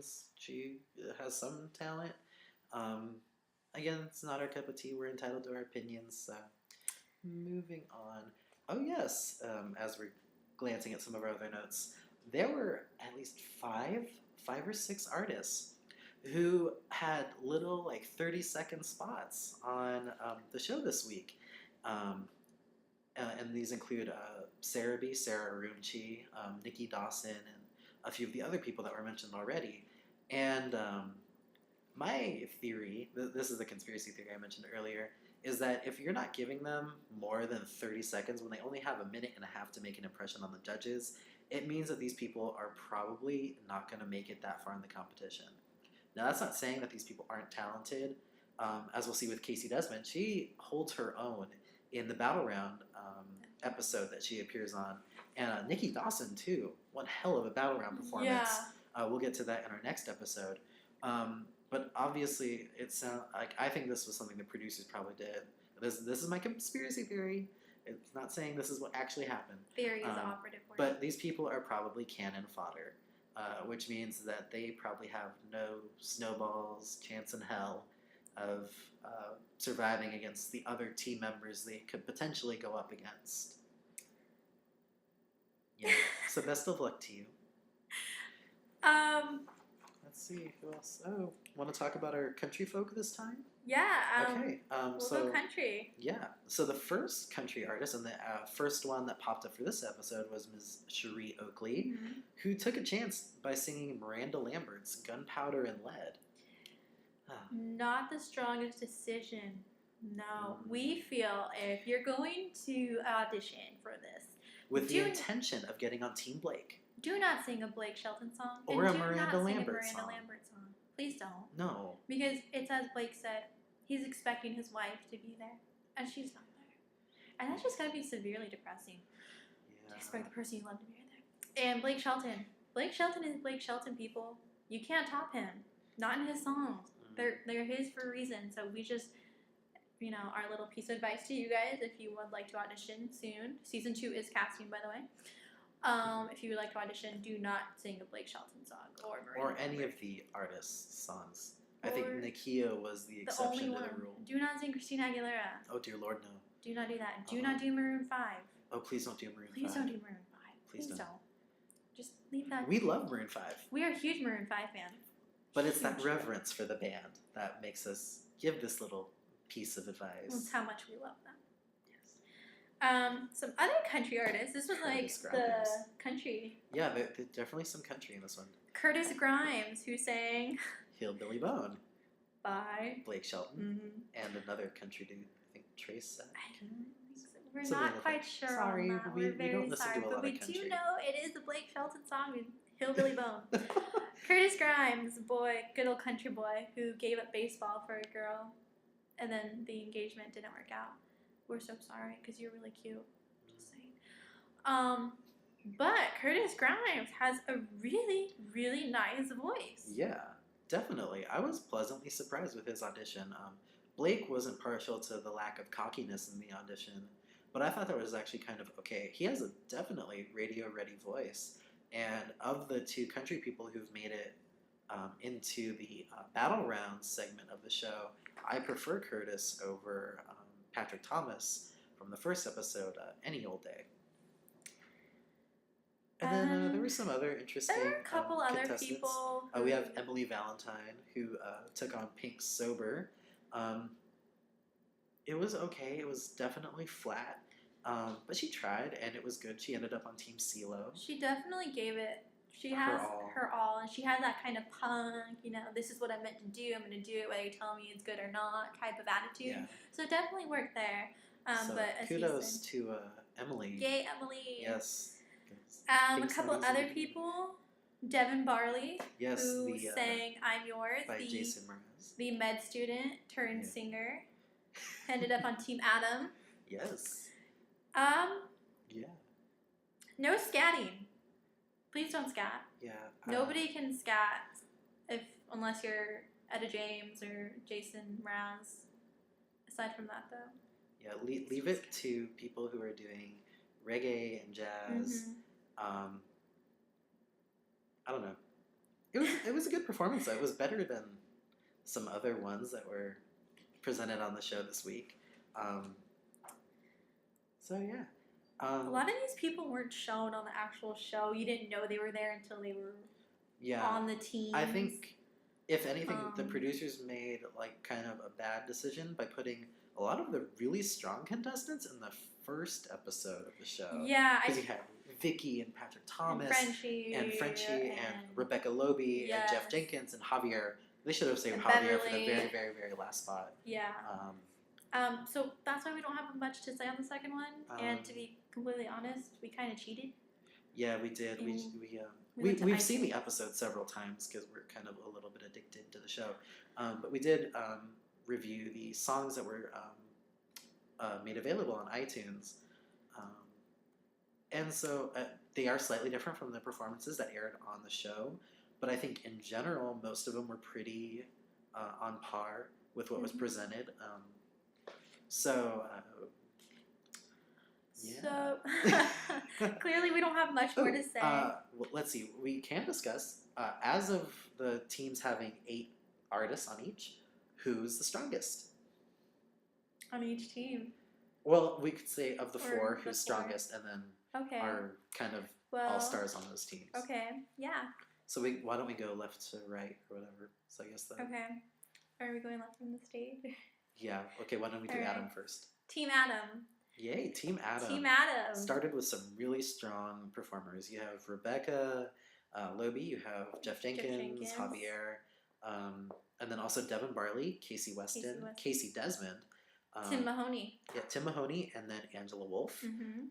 means she has some talent. Again, it's not our cup of tea. We're entitled to our opinions. So, moving on. Oh yes, as we're glancing at some of our other notes, there were at least five or six artists who had little like 30-second spots on the show this week. Um, and these include Sarah B, Sarah Arunchi, Nikki Dawson, and a few of the other people that were mentioned already. And my theory, this is the conspiracy theory I mentioned earlier, is that if you're not giving them more than 30 seconds when they only have a minute and a half to make an impression on the judges, it means that these people are probably not going to make it that far in the competition. Now, that's not saying that these people aren't talented. As we'll see with Casey Desmond, she holds her own in the Battle Round episode that she appears on. And Nikki Dawson, too. One hell of a Battle Round performance. Yeah. We'll get to that in our next episode. But obviously, it sounds like I think this was something the producers probably did. This is my conspiracy theory. It's not saying this is what actually happened. Theory is the operative word. But these people are probably cannon fodder, which means that they probably have no snowballs chance in hell of surviving against the other team members they could potentially go up against. Yeah. So best of luck to you. Let's see who else. Oh, want to talk about our country folk this time? Yeah. Okay. We'll go country. Yeah. So the first country artist and the first one that popped up for this episode was Ms. Cherie Oakley, who took a chance by singing Miranda Lambert's "Gunpowder and Lead." Not the strongest decision. No. We feel if you're going to audition for this, with the intention of getting on Team Blake, do not sing a Blake Shelton song. Or a Miranda Lambert song. Please don't. No. Because it's as Blake said, he's expecting his wife to be there, and she's not there. And that's just going to be severely depressing. Yeah. To expect the person you love to be there. And Blake Shelton. Blake Shelton is Blake Shelton, people. You can't top him. Not in his songs. They're his for a reason. So we just, our little piece of advice to you guys, if you would like to audition soon. Season 2 is casting, by the way. If you would like to audition, do not sing a Blake Shelton song or any of the artists' songs. I think Nakia was the exception to the rule. Do not sing Christina Aguilera. Oh dear Lord, no. Do not do that. Do not do Maroon 5. Oh, please don't do Maroon 5. Please don't do Maroon 5. Please don't. Just leave that. We love Maroon 5. We are huge Maroon 5 fans. But it's that reverence for the band that makes us give this little piece of advice. That's how much we love them. Some other country artists. This was like the country. Yeah, there's definitely some country in this one. Curtis Grimes, who sang Hillbilly Bone by Blake Shelton and another country dude. I think Trace. We're not quite sure. Sorry, on that. we very don't listen sorry, to a lot but we of country. do know it is the Blake Shelton song, Hillbilly Bone. Curtis Grimes, boy, good old country boy, who gave up baseball for a girl, and then the engagement didn't work out. We're so sorry, because you're really cute. Just saying. But Curtis Grimes has a really, really nice voice. Yeah, definitely. I was pleasantly surprised with his audition. Blake wasn't partial to the lack of cockiness in the audition, but I thought that was actually kind of okay. He has a definitely radio-ready voice, and of the two country people who've made it into the Battle Round segment of the show, I prefer Curtis over Patrick Thomas from the first episode, Any Old Day. And then there were some other interesting There are a couple other people. We have Emily Valentine, who took on Pink Sober. It was okay. It was definitely flat. But she tried, and it was good. She ended up on Team CeeLo. She definitely gave it. She has her all, and she has that kind of punk, this is what I'm meant to do. I'm going to do it whether you tell me it's good or not type of attitude. Yeah. So it definitely worked there. So but as kudos to Emily. Yay, Emily. Yes. A couple other people. Devin Barley, yes, who sang I'm Yours. By Jason Mraz. The med student turned singer. Ended up on Team Adam. Yes. Yeah. No scatting. Please don't scat. Yeah. Nobody can scat unless you're Etta James or Jason Mraz. Aside from that, though. Yeah, leave it to people who are doing reggae and jazz. I don't know. It was a good performance. Though. It was better than some other ones that were presented on the show this week. So yeah. A lot of these people weren't shown on the actual show. You didn't know they were there until they were on the teams. I think, if anything, the Um, producers made like kind of a bad decision by putting a lot of the really strong contestants in the first episode of the show. Yeah, Because you had Vicky and Patrick Thomas and Frenchie and Rebecca Loby and Jeff Yes. Jenkins and Javier. They should have saved And Javier for the Beverly. very, very, very last spot. Yeah. So that's why we don't have much to say on the second one. And to be completely honest, we kind of cheated. Yeah, we did. And We've seen the episode several times because we're kind of a little bit addicted to the show. But we did review the songs that were made available on iTunes. And so they are slightly different from the performances that aired on the show. But I think in general, most of them were pretty on par with what was presented. So clearly we don't have much more to say. Well, let's see. We can discuss, as of the teams having 8 artists on each, who's the strongest? On each team. Well, we could say of the 4, Or the who's strongest, and then are kind of all-stars on those teams. Okay, yeah. So why don't we go left to right or whatever? So I guess that. Okay. Are we going left from the stage? Yeah. Okay. Why don't we do Adam first? Team Adam. Yay, Team Adam. Team Adam. Started with some really strong performers. You have Rebecca Loby, you have Jeff Jenkins, Javier, and then also Devin Barley, Casey Weston, Casey Desmond. Tim Mahoney. Yeah, Tim Mahoney, and then Angela Wolf. Mm-hmm.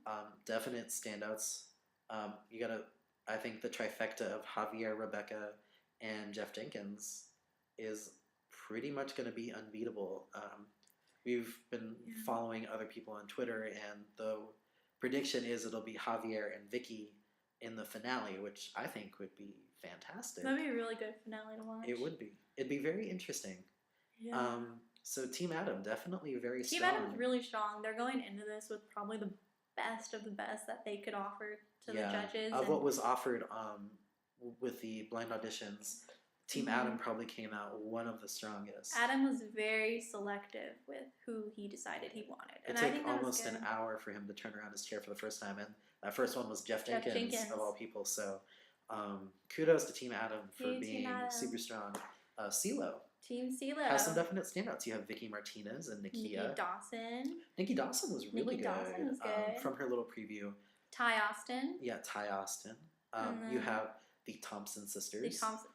Definite standouts. I think the trifecta of Javier, Rebecca, and Jeff Jenkins is pretty much going to be unbeatable. We've been following other people on Twitter, and the prediction is it'll be Javier and Vicky in the finale, which I think would be fantastic. That'd be a really good finale to watch. It would be. It'd be very interesting. Yeah. So Team Adam, definitely very strong. Team Adam's really strong. They're going into this with probably the best of the best that they could offer to the judges. Of what was offered with the blind auditions, Team Adam probably came out one of the strongest. Adam was very selective with who he decided he wanted. And I think almost an hour for him to turn around his chair for the first time. And that first one was Jeff Jenkins. Of all people. So kudos to Team Adam for being super strong. CeeLo. Team CeeLo has some definite standouts. You have Vicky Martinez and Nikia. Nikki Dawson was really good. From her little preview. Ty Austin. Yeah, Ty Austin. You have the Thompson sisters. Kelsey